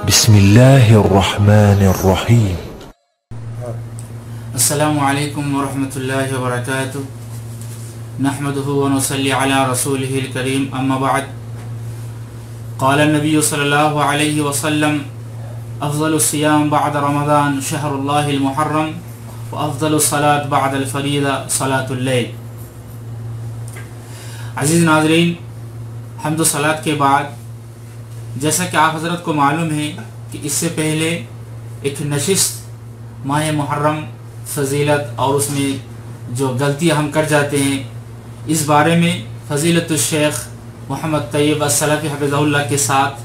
بسم الله الرحمن الرحيم. السلام علیکم ورحمۃ اللہ وبرکاتہ. نحمده ونصلي على رسوله الكريم اما بعد. قال النبي صلی اللہ علیہ وسلم افضل الصيام بعد رمضان شهر الله المحرم وافضل الصلاة بعد الفریضہ صلاة اللیل. عزیز ناظرین، حمد و صلاۃ کے بعد جیسا کہ آپ حضرت کو معلوم ہے کہ اس سے پہلے ایک نشست ماہ محرم، فضیلت اور اس میں جو غلطیاں ہم کر جاتے ہیں اس بارے میں فضیلت الشیخ محمد طیب السلفی حفظہ اللہ کے ساتھ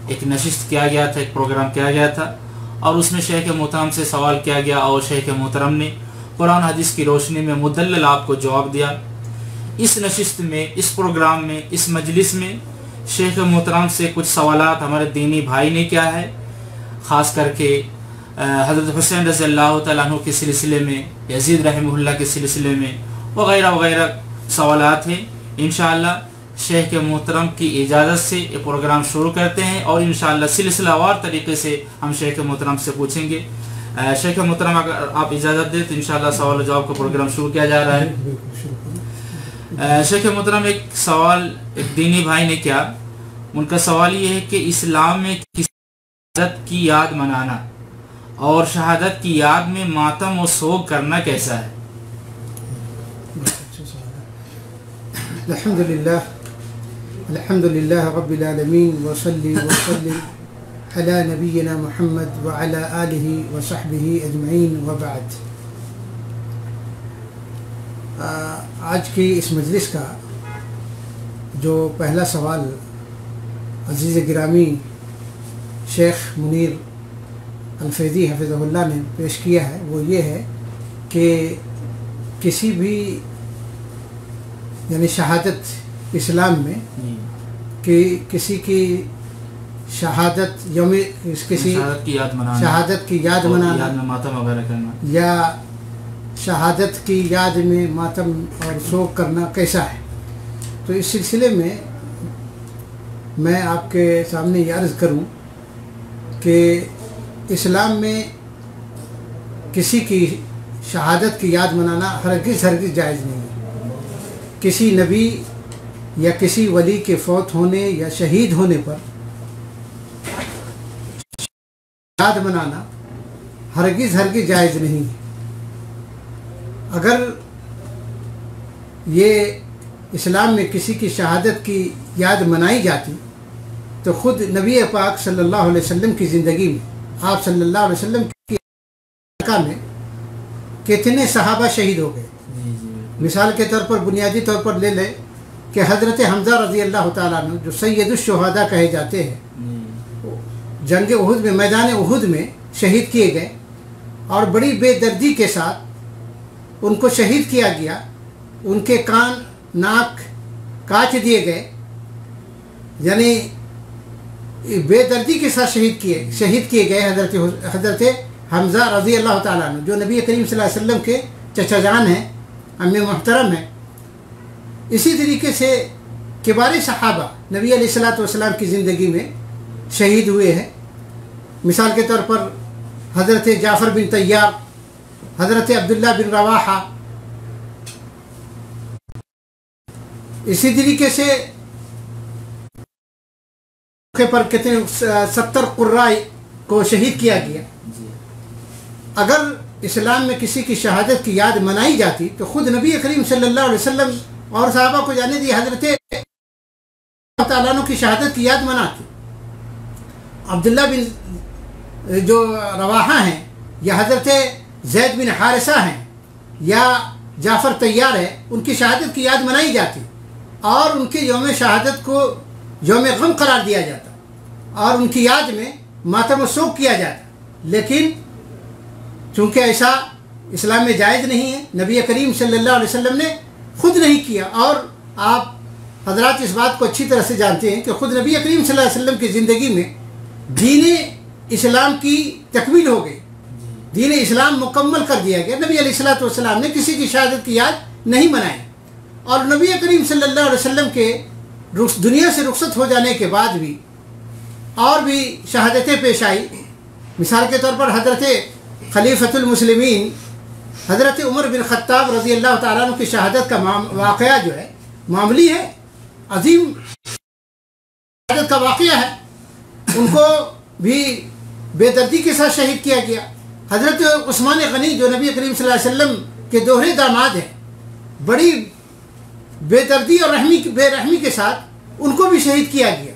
ایک نشست کیا گیا تھا، ایک پروگرام کیا گیا تھا، اور اس میں شیخ محترم سے سوال کیا گیا اور شیخ محترم نے قرآن حدیث کی روشنی میں مدلل آپ کو جواب دیا. اس نشست میں، اس پروگرام میں، اس مجلس میں شیخ محترم سے کچھ سوالات ہمارے دینی بھائی نے کیا ہے، خاص کر کے حضرت حسین رضی اللہ تعالیٰ عنہ کے سلسلے میں، یزید رحمہ اللہ کے سلسلے میں وغیرہ وغیرہ سوالات ہیں. انشاءاللہ شیخ محترم کی اجازت سے یہ پروگرام شروع کرتے ہیں اور انشاءاللہ سلسلہ وار طریقے سے ہم شیخ محترم سے پوچھیں گے. شیخ محترم اگر آپ اجازت دیں تو انشاءاللہ سوال و جواب کا پروگرام شروع کیا جا رہا ہے. شیخ محترم، ایک سوال ایک دینی بھائی نے کیا، ان کا سوال یہ ہے کہ اسلام میں کسی شہادت کی یاد منانا اور شہادت کی یاد میں ماتم و سوگ کرنا کیسا ہے؟ الحمدللہ رب العالمین وصلی وسلم علی نبینا محمد وعلی آلہ وصحبہ اجمعین وبعد. آج کی اس مجلس کا جو پہلا سوال عزیز گرامی شیخ منیر الفیضی حفظہ اللہ نے پیش کیا ہے وہ یہ ہے کہ کسی بھی یعنی شہادت اسلام میں کہ کسی کی شہادت یوم کسی شہادت کی یاد منانا یا شہادت کی یاد میں ماتم اور سوگ کرنا کیسا ہے. تو اس سلسلے میں آپ کے سامنے یہ عرض کروں کہ اسلام میں کسی کی شہادت کی یاد منانا ہرگز جائز نہیں ہے. کسی نبی یا کسی ولی کے فوت ہونے یا شہید ہونے پر یاد منانا ہرگز جائز نہیں ہے. اگر یہ اسلام میں کسی کی شہادت کی یاد منائی جاتی تو خود نبی پاک صلی اللہ علیہ وسلم کی زندگی میں، آپ صلی اللہ علیہ وسلم کی زندگی میں کتنے صحابہ شہید ہو گئے. مثال کے طور پر بنیادی طور پر لے لیں کہ حضرت حمزہ رضی اللہ تعالیٰ عنہ جو سید الشہداء کہے جاتے ہیں، جنگ احد میں، میدان احد میں شہید کیے گئے اور بڑی بے دردی کے ساتھ ان کو شہید کیا گیا. ان کے کان ناک کاٹ دیے گئے، یعنی بے دردی کے ساتھ شہید کیے گئے حضرت حمزہ رضی اللہ تعالیٰ عنہ جو نبی کریم صلی اللہ علیہ وسلم کے چچا جان ہیں، امی محترم ہیں. اسی طریقے سے کبار صحابہ نبی علیہ الصلوۃ والسلام کی زندگی میں شہید ہوئے ہیں. مثال کے طور پر حضرت جعفر بن طیار، حضرت عبداللہ بن رواحہ. اسی طریقے سے پر کتنے 70 قراء کو شہید کیا گیا. اگر اسلام میں کسی کی شہادت کی یاد منائی جاتی تو خود نبی کریم صلی اللہ علیہ وسلم اور صحابہ کو جانے دی حضرت تعالیٰ عنہ کی شہادت کی یاد مناتی. عبداللہ بن جو رواحہ ہیں یا حضرت زید بن حارثہ ہیں یا جعفر طیار ہے، ان کی شہادت کی یاد منائی جاتی اور ان کے یوم شہادت کو یوم غم قرار دیا جاتا اور ان کی یاد میں ماتم و سوگ کیا جاتا. لیکن چونکہ ایسا اسلام میں جائز نہیں ہے، نبی کریم صلی اللہ علیہ وسلم نے خود نہیں کیا، اور آپ حضرات اس بات کو اچھی طرح سے جانتے ہیں کہ خود نبی کریم صلی اللہ علیہ وسلم کی زندگی میں دین اسلام کی تکمیل ہو گئی، دین اسلام مکمل کر دیا گیا. نبی علیہ الصلوۃ والسلام نے کسی کی شہادت کی یاد نہیں منائی، اور نبی کریم صلی اللہ علیہ وسلم کے دنیا سے رخصت ہو جانے کے بعد بھی اور بھی شہادتیں پیش آئی. مثال کے طور پر حضرت خلیفۃ المسلمین حضرت عمر بن خطاب رضی اللہ تعالیٰ عنہ کی شہادت کا واقعہ جو ہے معمولی ہے، عظیم شہادت کا واقعہ ہے. ان کو بھی بے دردی کے ساتھ شہید کیا گیا. حضرت عثمان غنی جو نبی کریم صلی اللہ علیہ وسلم کے دوہرے داماد ہیں، بڑی بے دردی اور بے رحمی کے ساتھ ان کو بھی شہید کیا گیا.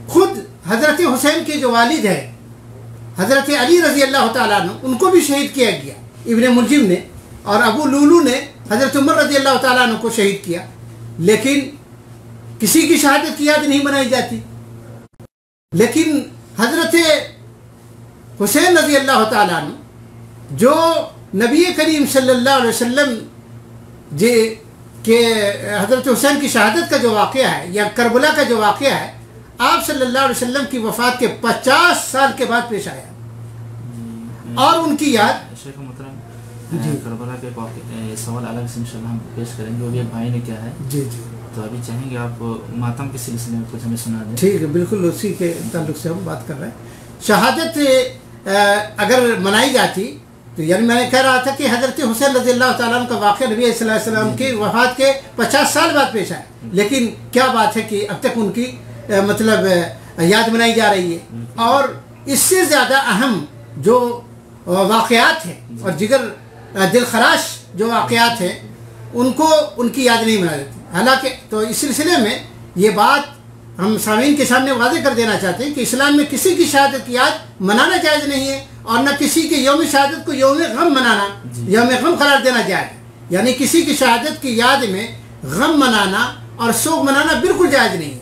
خود حضرت حسین کے جو والد ہیں حضرت علی رضی اللہ تعالیٰ عنہ، ان کو بھی شہید کیا گیا ابن ملجم نے، اور ابو لولو نے حضرت عمر رضی اللہ تعالیٰ عنہ کو شہید کیا. لیکن کسی کی شہادت کی یاد نہیں منائی جاتی. لیکن حضرت حسین رضی اللہ تعالیٰ عنہ جو نبی کریم صلی اللہ علیہ وسلم کہ حضرت حسین کی شہادت کا جو واقعہ ہے یا کربلا کا جو واقعہ ہے، آپ صلی اللہ علیہ وسلم کی وفات کے 50 سال کے بعد پیش آیا. اور ان کی یاد شیخ محترم کربلا کے سوال الگ سے انشاءاللہ ہم پیش کریں گے، وہ بھی ایک بھائی نے کیا ہے. جی جی تو ابھی چاہیں گے آپ ماتم کے سلسلے میں کچھ ہمیں سنا دیں. ٹھیک ہے، بالکل اسی کے تعلق سے ہم بات کر رہے ہیں. شہادت اگر منائی جاتی تو یعنی میں نے کہہ رہا تھا کہ حضرت حسین رضی اللہ تعالیٰ عنہ کا واقعہ نبی صلی اللہ علیہ وسلم کی وفات کے 50 سال بعد پیش آیا. لیکن کیا بات ہے کہ اب تک ان کی مطلب یاد منائی جا رہی ہے. اور اس سے زیادہ اہم جو واقعات ہیں اور جگر دل خراش جو واقعات ہیں ان کو ان کی یاد نہیں منائی جاتی. حالانکہ تو اس سلسلے میں یہ بات ہم سامعین کے سامنے واضح کر دینا چاہتے ہیں کہ اسلام میں کسی کی شہادت کی یاد منانا جائز نہیں ہے، اور نہ کسی کے یوم شہادت کو یوم غم منانا، یوم غم قرار دینا جائز ہے. یعنی کسی کی شہادت کی یاد میں غم منانا اور سوگ منانا بالکل جائز نہیں ہے.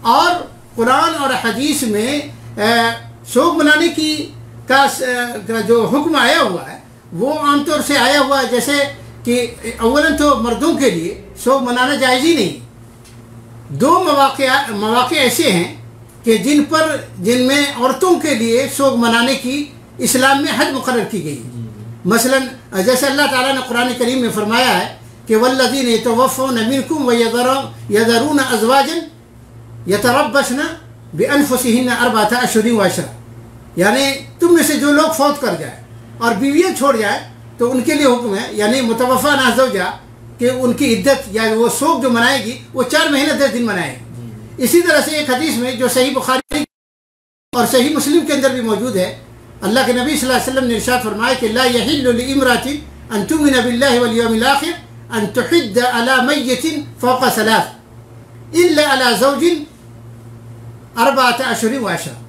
اور قرآن اور حدیث میں سوگ منانے کی کا جو حکم آیا ہوا ہے وہ عام طور سے آیا ہوا ہے، جیسے کہ اولاً تو مردوں کے لیے سوگ منانا جائز ہی نہیں. 2 مواقع ایسے ہیں کہ جن میں عورتوں کے لیے سوگ منانے کی اسلام میں حد مقرر کی گئی ہے. مثلا جیسے اللہ تعالیٰ نے قرآن کریم میں فرمایا ہے کہ والذین یتوفون منکم ویذرون ازواجا یتربصن بانفسہن 4 اشہر وعشرا. یعنی تم میں سے جو لوگ فوت کر جائے اور بیویاں چھوڑ جائے تو ان کے لیے حکم ہے، یعنی متوفی زوجہ کہ ان کی عدت یا وہ سوگ جو منائے گی وہ 4 مہینے 10 دن منائے گی. اسی طرح سے ایک حدیث میں جو صحیح بخاری اور صحیح مسلم کے اندر بھی موجود ہے، اللہ کے نبی صلی اللہ علیہ وسلم نے ارشاد فرمایا کہ لا يحل لامرأة ان تؤمن بالله واليوم الآخر ان تحد على میت فوق 3 الا على زوج 4 اشہر وعشرا.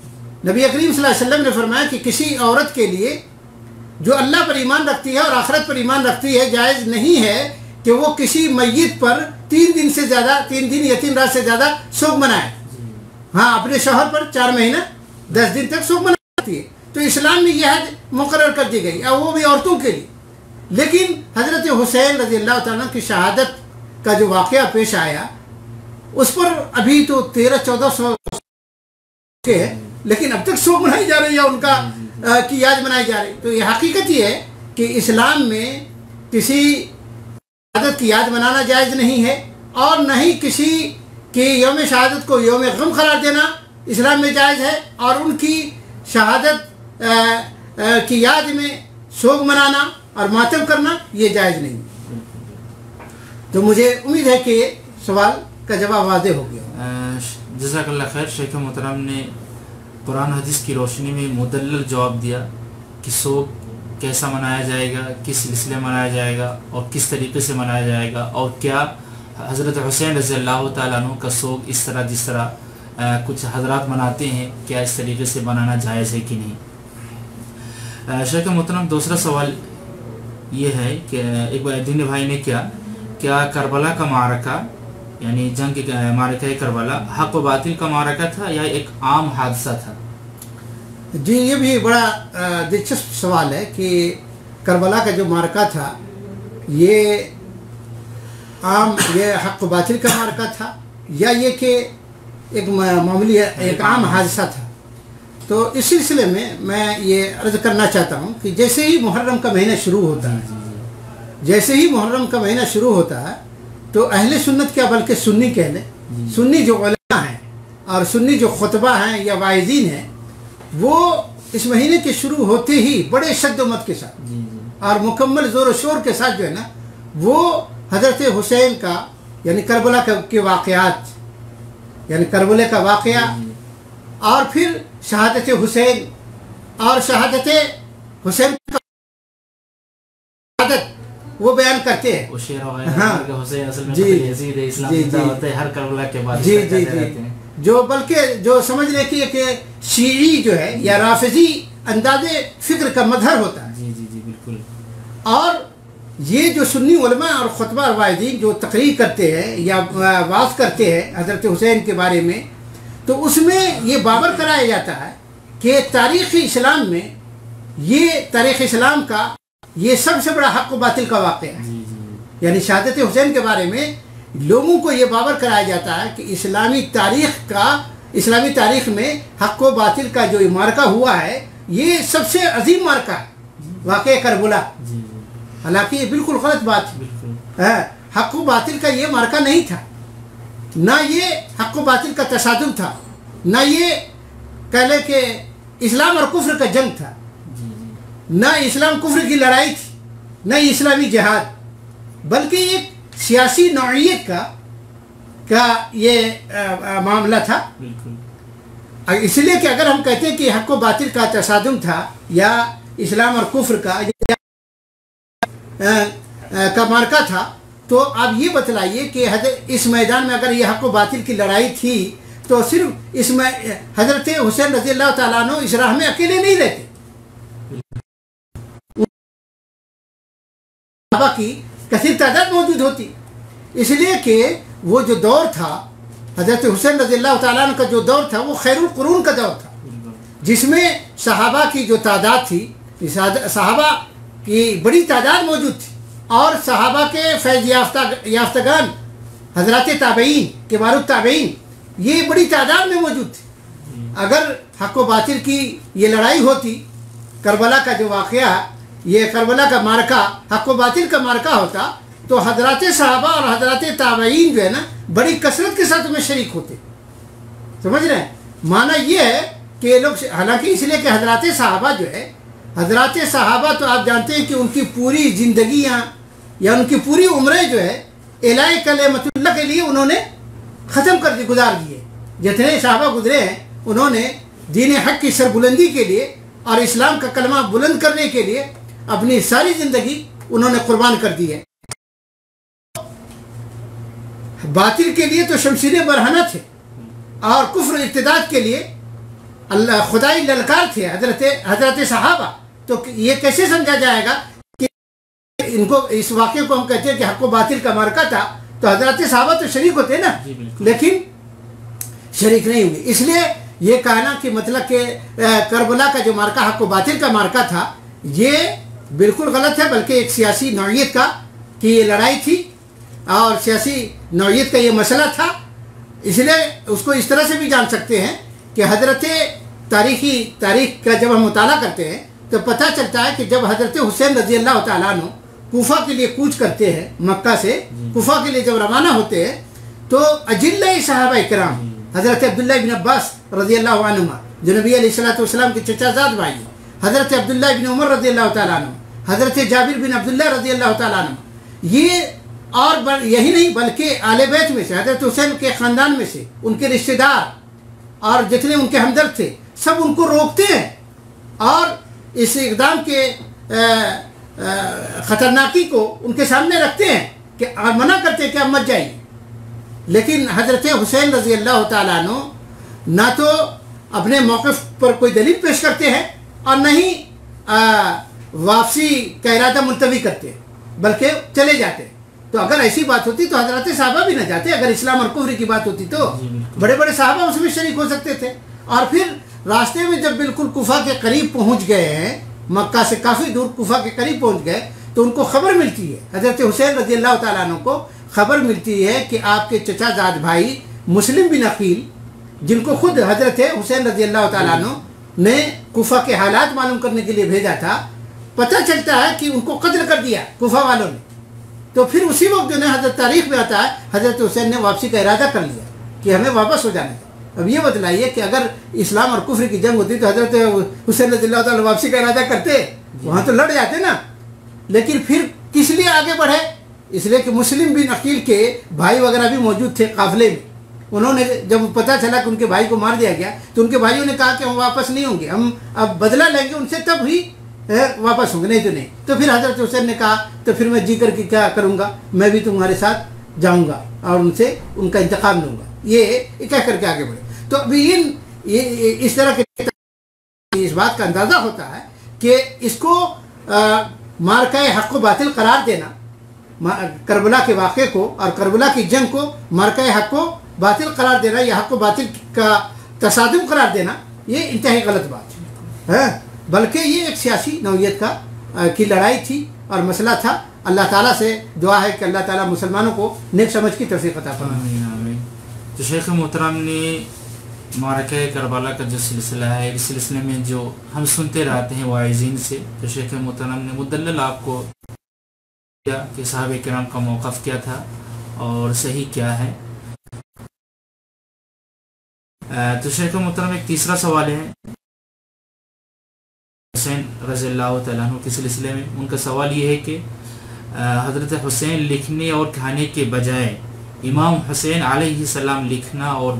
نبی کریم صلی اللہ علیہ وسلم نے فرمایا کہ کسی عورت کے لیے جو اللہ پر ایمان رکھتی ہے اور آخرت پر ایمان رکھتی ہے جائز نہیں ہے کہ وہ کسی میت پر 3 دن سے زیادہ 3 دن یا 3 رات سے زیادہ سوگ منائے. ہاں اپنے شوہر پر 4 مہینہ 10 دن تک سوگ مناتی ہے. تو اسلام میں یہ حد مقرر کر دی گئی اور وہ بھی عورتوں کے لیے. لیکن حضرت حسین رضی اللہ تعالیٰ کی شہادت کا جو واقعہ پیش آیا اس پر ابھی تو 1300-1400 کے ہے، لیکن اب تک سوگ منائی جا رہی ہے، ان کا کی یاد منائی جا رہی. تو یہ حقیقت یہ ہے کہ اسلام میں کسی شہادت کی یاد منانا جائز نہیں ہے، اور نہ ہی کسی کی یوم شہادت کو یوم غم قرار دینا اسلام میں جائز ہے، اور ان کی شہادت کی یاد میں سوگ منانا اور ماتم کرنا یہ جائز نہیں. تو مجھے امید ہے کہ یہ سوال کا جواب واضح ہو گیا. جزاک اللہ خیر. شیخ محترم نے قرآن حدیث کی روشنی میں مدلل جواب دیا کہ سوگ کیسا منایا جائے گا، کس سلسلے منایا جائے گا اور کس طریقے سے منایا جائے گا، اور کیا حضرت حسین رضی اللہ تعالیٰ عنہ کا سوگ اس طرح جس طرح کچھ حضرات مناتے ہیں کیا اس طریقے سے منانا جائز ہے کہ نہیں. شیخ محترم دوسرا سوال یہ ہے کہ ایک دین بھائی نے کیا کربلا کا معرکہ یعنی جنگ معرکہ کربلا حق و باطل کا معرکہ تھا یا ایک عام حادثہ تھا؟ جی یہ بھی بڑا دلچسپ سوال ہے کہ کربلا کا جو معرکہ تھا یہ حق و باطل کا معرکہ تھا یا یہ کہ ایک معمولی ایک عام حادثہ تھا. تو اس سلسلے میں یہ عرض کرنا چاہتا ہوں کہ جیسے ہی محرم کا مہینہ شروع ہوتا ہے تو اہل سنت کیا بلکہ سنی کہہ لیں، سنی جو علماء ہیں اور سنی جو خطبہ ہیں یا واعظین ہیں وہ اس مہینے کے شروع ہوتے ہی بڑے شد و مت کے ساتھ اور مکمل زور و شور کے ساتھ جو ہے نا وہ حضرت حسین کا یعنی کربلا کے واقعات یعنی کربلا کا واقعہ اور پھر شہادت حسین اور شہادت حسین کا شہادت وہ بیان کرتے ہیں. وہ شعر وغیرہ کہ حسین اصل میں یزید ہے، اسلام زندہ ہوتا ہے ہر کربلا کے بعد کہتے رہتے ہیں. جو بلکہ جو سمجھ لے کہ شیعی جو ہے یا رافضی انداز فکر کا مظہر ہوتا ہے. جی جی جی بالکل. اور یہ جو سنی علماء اور خطبہ واعظین جو تقریر کرتے ہیں یا واعظ کرتے ہیں حضرت حسین کے بارے میں، تو اس میں یہ باور کرایا جاتا ہے کہ تاریخ اسلام میں یہ تاریخ اسلام کا یہ سب سے بڑا حق و باطل کا واقعہ ہے. یعنی شہادت حسین کے بارے میں لوگوں کو یہ باور کرایا جاتا ہے کہ اسلامی تاریخ میں حق و باطل کا جو معرکہ ہوا ہے یہ سب سے عظیم معرکہ ہے، واقعہ کربلا. حالانکہ یہ بالکل غلط بات ہے. حق و باطل کا یہ معرکہ نہیں تھا، نہ یہ حق و باطل کا تصادم تھا، نہ یہ کہہ لیں کہ اسلام اور کفر کا جنگ تھا، نہ اسلام کفر کی لڑائی تھی، نہ اسلامی جہاد، بلکہ ایک سیاسی نوعیت کا یہ معاملہ تھا. اس لیے کہ اگر ہم کہتے ہیں کہ حق و باطل کا تصادم تھا یا اسلام اور کفر کا معرکہ تھا، تو آپ یہ بتلائیے کہ اس میدان میں اگر یہ حق و باطل کی لڑائی تھی تو صرف اس میں حضرت حسین رضی اللہ تعالیٰ عنہ اس راہ میں اکیلے نہیں رہتے، صحابہ کی کثیر تعداد موجود ہوتی. اس لیے کہ وہ جو دور تھا حضرت حسین رضی اللہ تعالیٰ عنہ کا جو دور تھا وہ خیر القرون کا دور تھا، جس میں صحابہ کی جو تعداد تھی، صحابہ کی بڑی تعداد موجود تھی، اور صحابہ کے فیض یافتگان حضرات تابعین کبار التابعین یہ بڑی تعداد میں موجود تھی. اگر حق و باطل کی یہ لڑائی ہوتی، کربلا کا جو واقعہ یہ کربلا کا مارکہ حق و باطل کا مارکہ ہوتا، تو حضرات صحابہ اور حضرات تابعین جو ہے نا بڑی کثرت کے ساتھ میں شریک ہوتے. سمجھ رہے ہیں؟ معنی یہ ہے کہ یہ لوگ حالانکہ اس لیے کہ حضرات صحابہ جو ہے، حضرات صحابہ تو آپ جانتے ہیں کہ ان کی پوری زندگیاں یا ان کی پوری عمریں جو ہے اعلاء کلمت اللہ کے لیے انہوں نے ختم کر دی، گزار دیے. جتنے صحابہ گزرے ہیں انہوں نے دین حق کی سربلندی کے لیے اور اسلام کا کلمہ بلند کرنے کے لیے اپنی ساری زندگی انہوں نے قربان کر دی ہے. باطل کے لیے تو شمشیر برہنہ تھے اور کفر ارتداد کے لیے اللہ خدائی للکار تھے حضرت صحابہ. تو یہ کیسے سمجھا جائے گا کہ ان کو اس واقعے کو ہم کہتے ہیں کہ حق و باطل کا معرکہ تھا، تو حضرت صحابہ تو شریک ہوتے نا، لیکن شریک نہیں ہوئے. اس لیے یہ کہنا کہ مطلب کہ کربلا کا جو معرکہ حق و باطل کا معرکہ تھا یہ بالکل غلط ہے، بلکہ ایک سیاسی نوعیت کا کہ یہ لڑائی تھی اور سیاسی نوعیت کا یہ مسئلہ تھا. اس لیے اس کو اس طرح سے بھی جان سکتے ہیں کہ حضرت تاریخ کا جب ہم مطالعہ کرتے ہیں تو پتہ چلتا ہے کہ جب حضرت حسین رضی اللہ تعالیٰ عنہ کوفہ کے لیے کوچ کرتے ہیں، مکہ سے کوفہ کے لیے جب روانہ ہوتے ہیں، تو اجلہ صحابہ کرام حضرت عبداللہ بن عباس رضی اللہ عنہما جو نبی علیہ السلام کے چچا زاد بھائی، حضرت عبداللہ بن عمر رضی اللہ تعالیٰ عنہ، حضرت جابر بن عبداللہ رضی اللہ تعالیٰ عنہ، یہ اور یہی نہیں بلکہ آل بیت میں سے حضرت حسین کے خاندان میں سے ان کے رشتہ دار اور جتنے ان کے ہمدرد تھے سب ان کو روکتے ہیں اور اس اقدام کے خطرناکی کو ان کے سامنے رکھتے ہیں کہ منع کرتے ہیں کہ اب مت جائیے. لیکن حضرت حسین رضی اللہ تعالیٰ عنہ نہ تو اپنے موقف پر کوئی دلیل پیش کرتے ہیں اور نہ ہی واپسی کا ارادہ ملتوی کرتے ہیں، بلکہ چلے جاتے ہیں. تو اگر ایسی بات ہوتی تو حضرت صحابہ بھی نہ جاتے. اگر اسلام اور کفر کی بات ہوتی تو بڑے بڑے صحابہ اس میں شریک ہو سکتے تھے. اور پھر راستے میں جب بالکل کوفہ کے قریب پہنچ گئے ہیں، مکہ سے کافی دور کوفہ کے قریب پہنچ گئے، تو ان کو خبر ملتی ہے، حضرت حسین رضی اللہ تعالیٰ عنہ کو خبر ملتی ہے کہ آپ کے چچا زاد بھائی مسلم بن عقیل، جن کو خود حضرت حسین رضی اللہ تعالیٰ عنہ نے کوفہ کے حالات معلوم کرنے کے لیے بھیجا تھا، پتہ چلتا ہے کہ ان کو قتل کر دیا کوفہ والوں نے. تو پھر اسی وقت جو ہے حضرت تاریخ میں آتا ہے حضرت حسین نے واپسی کا ارادہ کر لیا کہ ہمیں واپس ہو جانا ہے. اب یہ بتلائیے کہ اگر اسلام اور کفر کی جنگ ہوتی تو حضرت حسین رضی اللہ تعالیٰ واپسی کا ارادہ کرتے؟ وہاں تو لڑ جاتے نا. لیکن پھر کس لیے آگے بڑھے؟ اس لیے کہ مسلم بن عقیل کے بھائی وغیرہ بھی موجود تھے قافلے میں. انہوں نے جب پتہ چلا کہ ان کے بھائی کو مار دیا گیا تو ان کے بھائیوں نے کہا کہ ہم واپس نہیں ہوں گے, ہم اب بدلہ لیں گے ان سے تب ہی واپس ہوں گے, نہیں تو نہیں. تو پھر حضرت حسین نے کہا تو پھر میں جی کر کے کیا کروں گا, میں بھی تمہارے ساتھ جاؤں گا اور ان سے ان کا انتقام لوں گا. یہ کہہ کر کے آگے بڑھے. تو ابھی اس طرح کے اس بات کا اندازہ ہوتا ہے کہ اس کو مارکہ حق و باطل قرار دینا, کربلا کے واقعے کو اور کربلا کی جنگ کو مارکہ حق و باطل قرار دینا یا حق و باطل کا تصادم قرار دینا, یہ انتہائی غلط بات ہے. بلکہ یہ ایک سیاسی نوعیت کی لڑائی تھی اور مسئلہ تھا. اللہ تعالیٰ سے دعا ہے کہ اللہ تعالیٰ مسلمانوں کو نیک سمجھ کی توفیق عطا فرمائے. تو شیخ محترم نے معرکہ کربلا کا جو سلسلہ ہے, اس سلسلے میں جو ہم سنتے رہتے ہیں واعظین سے, تو شیخ محترم نے مدلل آپ کو کیا کہ صحابہ کرام کا موقف کیا تھا اور صحیح کیا ہے. تو شیخ محترم ایک تیسرا سوال ہے حسین رضی اللہ تعالیٰ عنہ کے سلسلے میں. ان کا سوال یہ ہے کہ حضرت حسین لکھنے اور کہنے کے بجائے امام حسین علیہ السلام لکھنا اور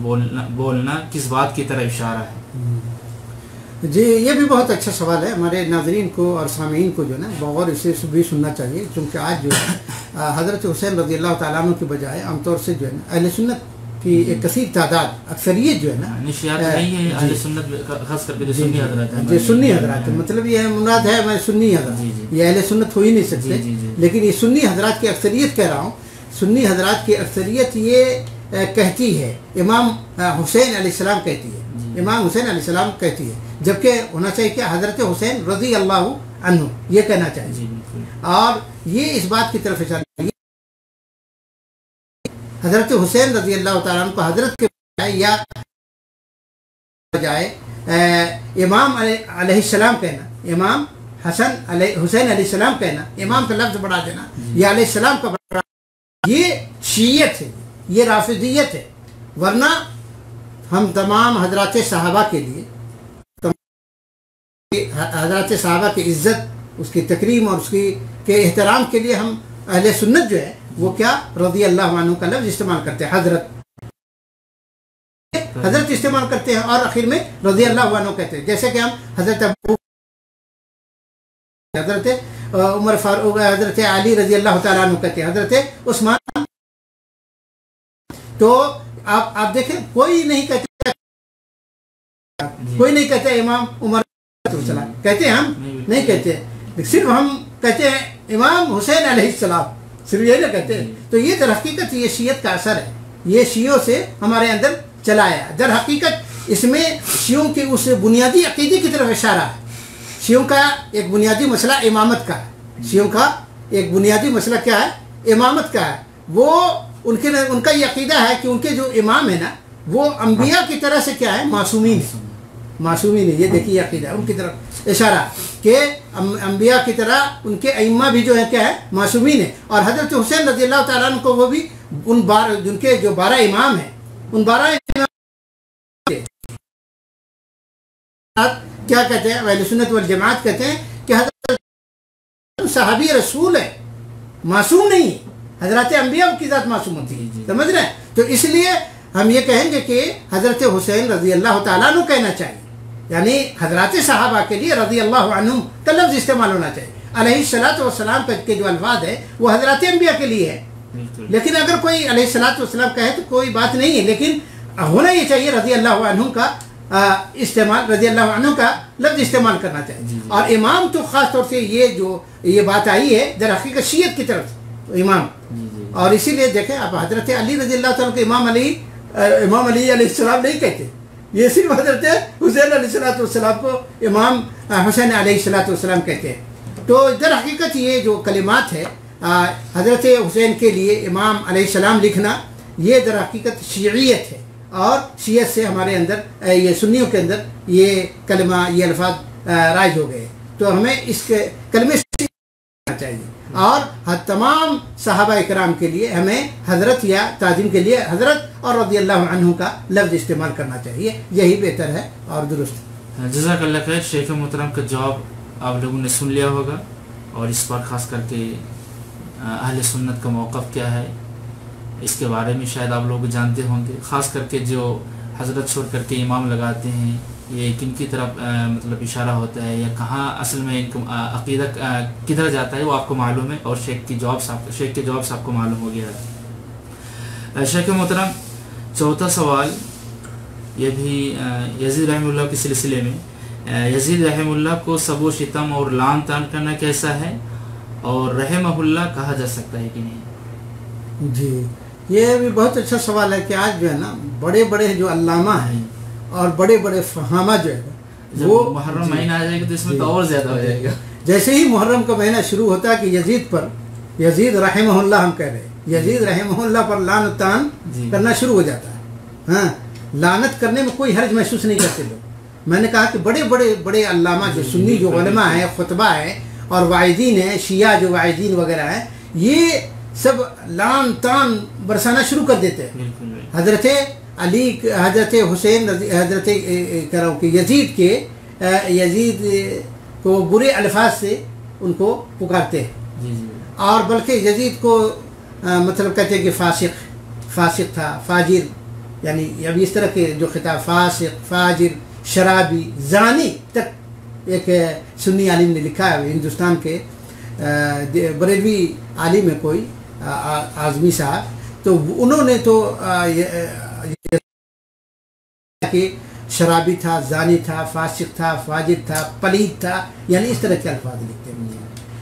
بولنا کس بات کی طرف اشارہ ہے؟ جی یہ بھی بہت اچھا سوال ہے. ہمارے ناظرین کو اور سامعین کو جو ہے نا بغور اسے بھی سننا چاہیے, کیونکہ آج جو ہے حضرت حسین رضی اللہ تعالیٰ عنہ کے بجائے عام طور سے جو ہے نا اہل سنت کی ایک کثیر تعداد, اکثریت جو ہے نا جو سنی حضرات, مطلب یہ مراد ہے میں سنی حضرات, یہ اہل سنت ہو ہی نہیں سکتے, لیکن یہ سنی حضرات کی اکثریت کہہ رہا ہوں. سنی حضرات کی اکثریت یہ کہتی ہے امام حسین علیہ السلام کہتی ہے, امام حسین علیہ السلام کہتی ہے, جبکہ ہونا چاہیے کہ حضرت حسین رضی اللہ عنہ یہ کہنا چاہیے. اور یہ اس بات کی طرف اشارہ ہے حضرت حسین رضی اللہ تعالیٰ عنہ کو حضرت کے بجائے یا بجائے امام علیہ السلام کہنا, امام حسین علیہ السلام کہنا, امام کا لفظ بڑھا دینا یا علیہ السلام کا بڑھا, یہ شیعت ہے, یہ رافضیت ہے. ورنہ ہم تمام حضرات صحابہ کے لیے, حضرات صحابہ کی عزت, اس کی تکریم اور اس کے احترام کے لیے ہم اہل سنت جو ہے وہ کیا رضی اللہ عنہ کا لفظ استعمال کرتے ہیں, حضرت استعمال کرتے ہیں اور آخر میں رضی اللہ عنہ کہتے ہیں. جیسے کہ ہم حضرت عمر فاروق, حضرت علی رضی اللہ تعالیٰ عنہ کہتے ہیں, حضرت عثمان. تو آپ دیکھیں کوئی نہیں کہتے, کوئی نہیں کہتے امام عمر کہتے ہیں, ہم نہیں کہتے, صرف ہم کہتے ہیں امام حسین علیہ السلام, صرف یہ نہ کہتے ہیں. تو یہ در حقیقت یہ شیعت کا اثر ہے, یہ شیعوں سے ہمارے اندر چلا آیا. در حقیقت اس میں شیعوں کے اس بنیادی عقیدے کی طرف اشارہ ہے. شیعوں کا ایک بنیادی مسئلہ امامت کا ہے, شیعوں کا ایک بنیادی مسئلہ کیا ہے, امامت کا ہے. وہ ان کا یہ عقیدہ ہے کہ ان کے جو امام ہیں نا وہ انبیاء کی طرح سے کیا ہے, معصومین ہیں, معصومین ہیں. یہ دیکھیے عقیدہ ان کی طرف اشارہ کہ انبیاء کی طرح ان کے ائمہ بھی جو ہے کیا ہے, معصومین ہیں. اور حضرت حسین رضی اللہ تعالیٰ عنہ کو وہ بھی ان کے جو 12 امام ہیں, ان 12 امام کیا کہتے ہیں, اہل سنت والجماعت کہتے ہیں کہ حضرت صحابی رسول ہے, معصوم نہیں ہے. حضرت انبیاء کی ذات معصوم ہوتی ہے, سمجھ رہے ہیں. تو اس لیے ہم یہ کہیں گے کہ حضرت حسین رضی اللہ تعالیٰ عنہ کہنا چاہیے, یعنی حضرات صحابہ کے لیے رضی اللہ عنہم کا لفظ استعمال ہونا چاہیے. علیہ الصلاۃ والسلام کے جو الفاظ ہے وہ حضرات انبیاء کے لیے ہے. لیکن اگر کوئی علیہ الصلاۃ والسلام کہے تو کوئی بات نہیں ہے, لیکن ہونا یہ چاہیے رضی اللہ عنہ کا استعمال, رضی اللہ عنہ کا لفظ استعمال کرنا چاہیے. اور امام تو خاص طور سے یہ بات آئی ہے در حقیقت شیعت کی طرف امام. اور اسی لیے دیکھیں آپ حضرت علی رضی اللہ تعالیٰ کو امام علی علیہ السلام نہیں کہتے, یہ صرف حضرت حسین علیہ السلام کو امام حسین علیہ السلام کہتے ہیں. تو در حقیقت یہ جو کلمات ہے حضرت حسین کے لیے امام علیہ السلام لکھنا, یہ در حقیقت شیعیت ہے. اور شیعت سے ہمارے اندر یہ سنیوں کے اندر یہ کلمہ, یہ الفاظ رائج ہو گئے. تو ہمیں اس کے کلمے سے چاہیے اور تمام صحابہ اکرام کے لیے ہمیں حضرت یا تعظیم کے لیے حضرت اور رضی اللہ عنہ کا لفظ استعمال کرنا چاہیے، یہی بہتر ہے اور درست۔ جزاک اللہ خیر۔ شیخ محترم کا جواب آپ لوگوں نے سن لیا ہوگا، اور اس پر خاص کر کے اہل سنت کا موقف کیا ہے اس کے بارے میں شاید آپ لوگ جانتے ہوں گے، خاص کر کے جو حضرت چھوڑ کر کے امام لگاتے ہیں یہ کن کی طرف مطلب اشارہ ہوتا ہے، یا کہاں اصل میں ان کو عقیدہ کدھر جاتا ہے وہ آپ کو معلوم ہے، اور شیخ کے جواب سے آپ کو معلوم ہو گیا ہے۔ شیخ محترم چوتھا سوال یہ بھی یزید رحمہ اللہ کے سلسلے میں، یزید رحمہ اللہ کو سب و شتم اور لعن طعن کرنا کیسا ہے، اور رحمہ اللہ کہا جا سکتا ہے کہ نہیں؟ جی یہ بھی بہت اچھا سوال ہے کہ آج جو ہے نا بڑے بڑے جو علامہ ہیں اور بڑے بڑے فہامہ جو ہے وہ محرم مہینہ آ جائے گا تو اس میں تو اور زیادہ ہو جائے گا۔ جیسے ہی محرم کا مہینہ شروع ہوتا ہے کہ یزید پر، یزید رحمہ اللہ ہم کہہ رہے ہیں، یزید رحمہ اللہ پر لعن و طعن کرنا شروع ہو جاتا ہے۔ ہاں لعنت کرنے میں کوئی حرج محسوس نہیں کرتے لوگ۔ میں نے کہا کہ بڑے بڑے بڑے علامہ جو سنی جو علماء ہیں، خطبہ ہیں اور واعظین ہیں، شیعہ جو واعظین وغیرہ ہیں، یہ سب لعن طعن برسانا شروع کر دیتے ہیں۔ حضرت علی، حضرت حسین، حضرت یزید کو برے الفاظ سے ان کو پکارتے ہیں، اور بلکہ یزید کو مطلب کہتے ہیں کہ فاسق تھا، فاجر، یعنی اب اس طرح کے جو خطاب، فاسق، فاجر، شرابی، زانی تک ایک سنی عالم نے لکھا ہے، ہندوستان کے بریلوی عالم ہے کوئی اعظمی صاحب، تو انہوں نے تو کہ شرابی تھا، زانی تھا، فاسق تھا، فاجر تھا، پلید تھا، یعنی اس طرح کے الفاظ لکھتے ہیں،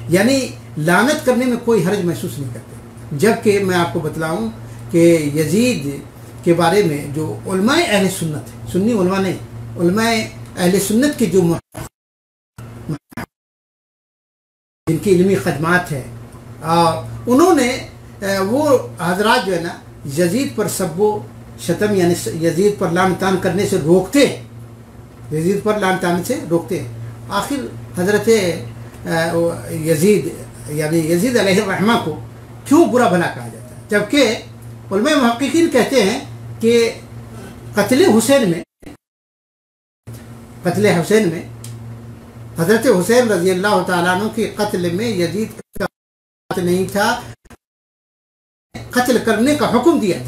یعنی لعنت کرنے میں کوئی حرج محسوس نہیں کرتے۔ جبکہ میں آپ کو بتلاؤں کہ یزید کے بارے میں جو علماء اہل سنت ہیں، سنی علماء نہیں، علماء اہل سنت کی جو جن کی علمی خدمات ہیں، انہوں نے وہ حضرات جو ہے نا یزید پر سب و شتم یعنی یزید پر لعن طعن کرنے سے روکتے ہیں، یزید پر لعن طعن سے روکتے ہیں۔ آخر حضرت یزید یعنی یزید علیہ الرحمہ کو کیوں برا بھلا کہا جاتا ہے، جبکہ علماء محققین کہتے ہیں کہ قتل حسین میں حضرت حسین رضی اللہ تعالیٰ عنہ کے قتل میں یزید کا نہیں تھا، قتل کرنے کا حکم دیا۔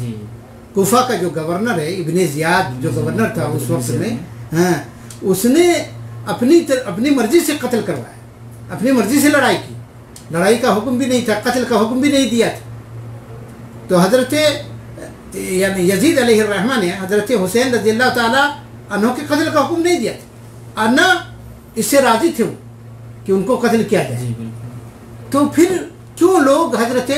کوفہ کا جو گورنر ہے ابن زیاد جو گورنر تھا اس وقت میں، اس نے اپنی مرضی سے قتل کروایا، اپنی مرضی سے لڑائی کی، لڑائی کا حکم بھی نہیں تھا، قتل کا حکم بھی نہیں دیا تھا۔ تو حضرت یعنی یزید علیہ الرحمہ نے حضرت حسین رضی اللہ تعالیٰ عنہ کے قتل کا حکم نہیں دیا تھا، اور نہ اس سے راضی تھے وہ کہ ان کو قتل کیا جائے۔ تو پھر کیوں لوگ حضرت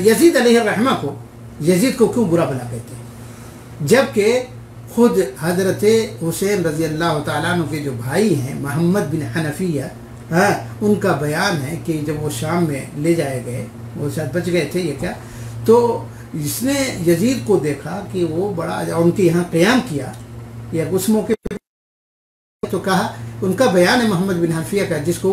یزید علیہ الرحمہ کو، یزید کو کیوں برا بھلا کہتے ہیں، جبکہ خود حضرت حسین رضی اللہ تعالیٰ عنہ کے جو بھائی ہیں محمد بن حنفیہ، ان کا بیان ہے کہ جب وہ شام میں لے جائے گئے، وہ شاید بچ گئے تھے یہ کیا، تو اس نے یزید کو دیکھا کہ وہ بڑا ان کے یہاں قیام کیا، یا اس موقع پہ تو کہا، ان کا بیان ہے محمد بن حنفیہ کا، جس کو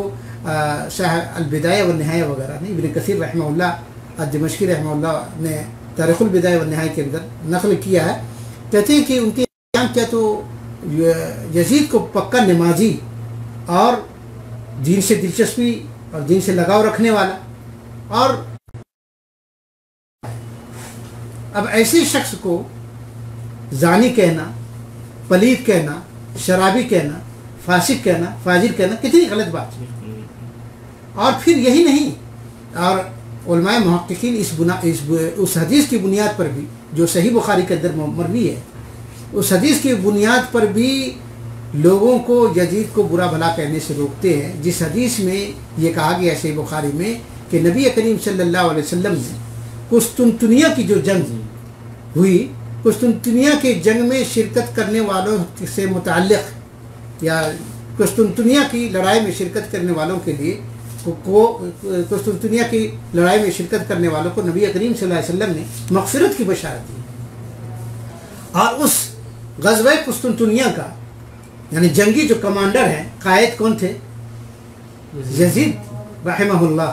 صاحب البدایہ والنہایہ وغیرہ نے، ابن کثیر رحمہ اللہ دمشقی رحمہ اللہ نے تاریخ البدایہ والنہایہ کے اندر نقل کیا ہے، کہتے ہیں کہ ان کے قیام کیا تو یزید کو پکا نمازی اور دین سے دلچسپی اور دین سے لگاؤ رکھنے والا، اور اب ایسے شخص کو زانی کہنا، پلید کہنا، شرابی کہنا، فاسق کہنا، فاجر کہنا کتنی غلط بات ہے۔ اور پھر یہی نہیں، اور علماء محققین اس حدیث کی بنیاد پر بھی جو صحیح بخاری کے اندر مروی ہے، اس حدیث کی بنیاد پر بھی لوگوں کو یزید کو برا بھلا کہنے سے روکتے ہیں، جس حدیث میں یہ کہا گیا صحیح بخاری میں کہ نبی کریم صلی اللہ علیہ وسلم نے قسطنطنیہ کی جو جنگ ہوئی، قسطنطنیہ کے جنگ میں شرکت کرنے والوں سے متعلق، یا قسطنطنیہ کی لڑائی میں شرکت کرنے والوں کے لیے قسطنطنیہ کی لڑائی میں شرکت کرنے والوں کو نبی کریم صلی اللہ علیہ وسلم نے مغفرت کی بشارت دی، اور اس غزوہ قسطنطنیہ کا یعنی جنگی جو کمانڈر ہیں، قائد کون تھے؟ یزید رحمہ اللہ،